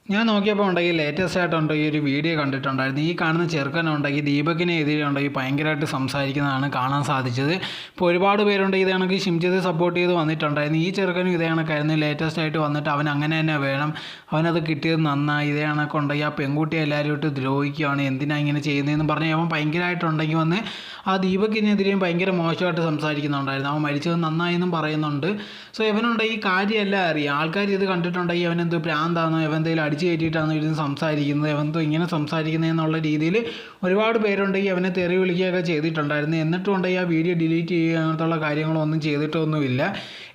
ഞാൻ നോക്കിയപ്പോൾ ഉണ്ടെങ്കിൽ ലേറ്റസ്റ്റ് ആയിട്ടുണ്ട് ഈ ഒരു വീഡിയോ കണ്ടിട്ടുണ്ടായിരുന്നു. ഈ കാണുന്ന ചെറുക്കനുണ്ടെങ്കിൽ ദീപകിനെതിരെ ഉണ്ടെങ്കിൽ ഭയങ്കരമായിട്ട് സംസാരിക്കുന്നതാണ് കാണാൻ സാധിച്ചത്. ഇപ്പോൾ ഒരുപാട് പേരുണ്ട് ഇത് കണക്ക് ഷിംജിത്തെ സപ്പോർട്ട് ചെയ്ത് വന്നിട്ടുണ്ടായിരുന്നു. ഈ ചെറുക്കനും ഇതേ കണക്കായിരുന്നു. ലേറ്റസ്റ്റ് ആയിട്ട് വന്നിട്ട് അവൻ അങ്ങനെ തന്നെ വേണം, അവനത് കിട്ടിയത് നന്നായി, ഇതേ കണക്കുണ്ടെങ്കിൽ ആ പെൺകുട്ടിയെ എല്ലാവരും ഇട്ട് ദ്രോഹിക്കുകയാണ്, എന്തിനാ ഇങ്ങനെ ചെയ്യുന്നതെന്ന് പറഞ്ഞ് അവൻ ഭയങ്കരമായിട്ടുണ്ടെങ്കിൽ വന്ന് ആ ദീപകിനെതിരെയും ഭയങ്കര മോശമായിട്ട് സംസാരിക്കുന്നുണ്ടായിരുന്നു. അവൻ മരിച്ചത് നന്നായെന്നും പറയുന്നുണ്ട്. സോ ഇവനുണ്ടെങ്കിൽ ഈ കാര്യമെല്ലാം അറിയാം. ആൾക്കാർ ഇത് കണ്ടിട്ടുണ്ടെങ്കിൽ അവനെന്തോ പ്രാന്താണോ, ഇവൻ എന്തെങ്കിലും അടിച്ചു കയറ്റിയിട്ടാണ് ഇരുന്ന് സംസാരിക്കുന്നത്, എവന്തോ ഇങ്ങനെ സംസാരിക്കുന്നതെന്നുള്ള രീതിയിൽ ഒരുപാട് പേരുണ്ടെങ്കിൽ അവനെ തെറി വിളിക്കുകയൊക്കെ ചെയ്തിട്ടുണ്ടായിരുന്നു. എന്നിട്ടും ഉണ്ടെങ്കിൽ ആ വീഡിയോ ഡിലീറ്റ് ചെയ്യുക അങ്ങനത്തുള്ള കാര്യങ്ങളൊന്നും ചെയ്തിട്ടൊന്നുമില്ല.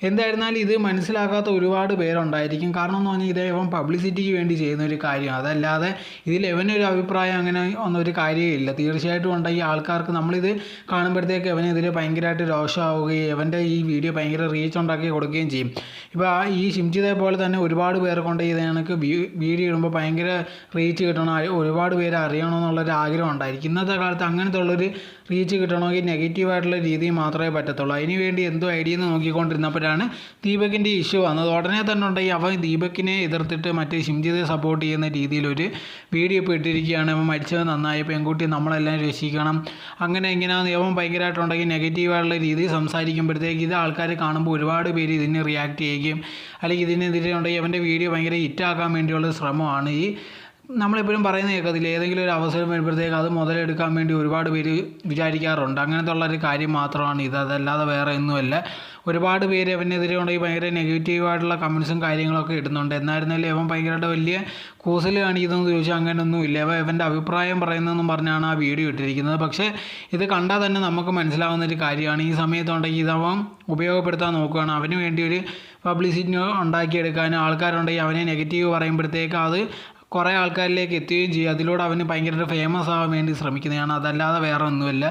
എന്തായിരുന്നാലും ഇത് മനസ്സിലാക്കാത്ത ഒരുപാട് പേരുണ്ടായിരിക്കും. കാരണം എന്ന് പറഞ്ഞാൽ ഇത് ഇവൻ പബ്ലിസിറ്റിക്ക് വേണ്ടി ചെയ്യുന്ന ഒരു കാര്യം, അതല്ലാതെ ഇതിൽ ഇവനൊരു അഭിപ്രായം അങ്ങനെ ഒന്നൊരു കാര്യമില്ല. തീർച്ചയായിട്ടും ഉണ്ടെങ്കിൽ ആൾക്കാർക്ക് നമ്മളിത് കാണുമ്പോഴത്തേക്ക് അവനെതിരെ ഭയങ്കരമായിട്ട് രോഷമാവുകയും അവൻ്റെ ഈ വീഡിയോ ഭയങ്കര റീച്ച് ഉണ്ടാക്കി കൊടുക്കുകയും ചെയ്യും. ഇപ്പോൾ ഈ ഷിംജിത്തെ പോലെ തന്നെ ഒരുപാട് പേർ കൊണ്ട് ഇത് കണക്ക് വീഡിയോ ഇടുമ്പോൾ ഭയങ്കര റീച്ച് കിട്ടണം, ഒരുപാട് പേര് അറിയണമെന്നുള്ളൊരു ആഗ്രഹം ഉണ്ടായിരിക്കും. ഇന്നത്തെ കാലത്ത് അങ്ങനത്തെ ഉള്ളൊരു റീച്ച് കിട്ടണമെങ്കിൽ നെഗറ്റീവായിട്ടുള്ള രീതിയിൽ മാത്രമേ പറ്റത്തുള്ളൂ. അതിന് വേണ്ടി എന്തോ ഐഡിയ എന്ന് നോക്കിക്കൊണ്ടിരുന്നപ്പോഴാണ് ദീപകിൻ്റെ ഇഷ്യൂ വന്നത്. ഉടനെ തന്നെ ഉണ്ടെങ്കിൽ അവൻ ദീപകിനെ എതിർത്തിട്ട് മറ്റേ ഷിംജിത്തെ സപ്പോർട്ട് ചെയ്യുന്ന രീതിയിലൊരു വീഡിയോ ഇപ്പോൾ ഇട്ടിരിക്കുകയാണ്. അവൻ മരിച്ചത് നന്നായി, പെൺകുട്ടി നമ്മളെല്ലാം രക്ഷിക്കണം, അങ്ങനെ ഇങ്ങനെ അവൻ ഭയങ്കരമായിട്ടുണ്ടെങ്കിൽ നെഗറ്റീവായിട്ടുള്ള രീതിയിൽ സംസാരിക്കുമ്പോഴത്തേക്ക് ഇത് ആൾക്കാർ കാണുമ്പോൾ ഒരുപാട് പേര് ഇതിന് റിയാക്ട് ചെയ്യുകയും അല്ലെങ്കിൽ ഇതിനെതിരെ ഉണ്ടെങ്കിൽ അവൻ്റെ വീഡിയോ ഭയങ്കര ഹിറ്റാക്കാൻ വേണ്ടിയുള്ള ശ്രമമാണ്. ഈ നമ്മളെപ്പോഴും പറയുന്ന കേൾക്കത്തില്ല, ഏതെങ്കിലും ഒരു അവസരം വരുമ്പോഴത്തേക്ക് അത് മുതലെടുക്കാൻ വേണ്ടി ഒരുപാട് പേര് വിചാരിക്കാറുണ്ട്. അങ്ങനത്തെ ഉള്ളൊരു കാര്യം മാത്രമാണ് ഇത്, അതല്ലാതെ വേറെ ഒന്നുമല്ല. ഒരുപാട് പേര് അവനെതിരെ ഉണ്ടെങ്കിൽ ഭയങ്കര നെഗറ്റീവായിട്ടുള്ള കമൻസും കാര്യങ്ങളൊക്കെ ഇടുന്നുണ്ട്. എന്നായിരുന്നാലും അവൻ ഭയങ്കരമായിട്ട് വലിയ കൂസൽ കാണിക്കുന്നതെന്ന് ചോദിച്ചാൽ അങ്ങനെയൊന്നുമില്ല. അവൻ്റെ അഭിപ്രായം പറയുന്നതെന്നും പറഞ്ഞാണ് ആ വീഡിയോ ഇട്ടിരിക്കുന്നത്. പക്ഷേ ഇത് കണ്ടാൽ തന്നെ നമുക്ക് മനസ്സിലാവുന്ന ഒരു കാര്യമാണ്, ഈ സമയത്തുണ്ടെങ്കിൽ ഇതവൻ ഉപയോഗപ്പെടുത്താൻ നോക്കുകയാണ്. അവന് വേണ്ടി ഒരു പബ്ലിസിറ്റി ഉണ്ടാക്കിയെടുക്കാനും ആൾക്കാരുണ്ടെങ്കിൽ അവനെ നെഗറ്റീവ് പറയുമ്പോഴത്തേക്ക് അത് കുറേ ആൾക്കാരിലേക്ക് എത്തുകയും ചെയ്യും. അതിലൂടെ അവന് ഭയങ്കര ഫേമസ് ആവാൻ വേണ്ടി ശ്രമിക്കുന്നതാണ്, അതല്ലാതെ വേറെ ഒന്നുമില്ല.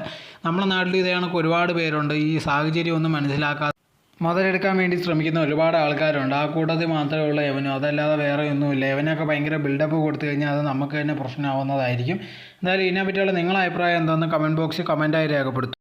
നമ്മുടെ നാട്ടിൽ ഇതേ കണക്ക് ഒരുപാട് പേരുണ്ട് ഈ സാഹചര്യം ഒന്നും മനസ്സിലാക്കാതെ മുതലെടുക്കാൻ വേണ്ടി ശ്രമിക്കുന്ന ഒരുപാട് ആൾക്കാരുണ്ട്. ആ കൂട്ടത്തിൽ മാത്രമേ ഉള്ളൂ എവനും, അതല്ലാതെ വേറെ ഒന്നുമില്ല. എവനൊക്കെ ഭയങ്കര ബിൽഡപ്പ് കൊടുത്തു കഴിഞ്ഞാൽ അത് നമുക്ക് തന്നെ പ്രശ്നമാവുന്നതായിരിക്കും. എന്തായാലും ഇതിനെപ്പറ്റിയുള്ള നിങ്ങളുടെ അഭിപ്രായം എന്താണെന്ന് കമൻറ്റ് ബോക്സിൽ കമൻറ്റായി രേഖപ്പെടുത്തും.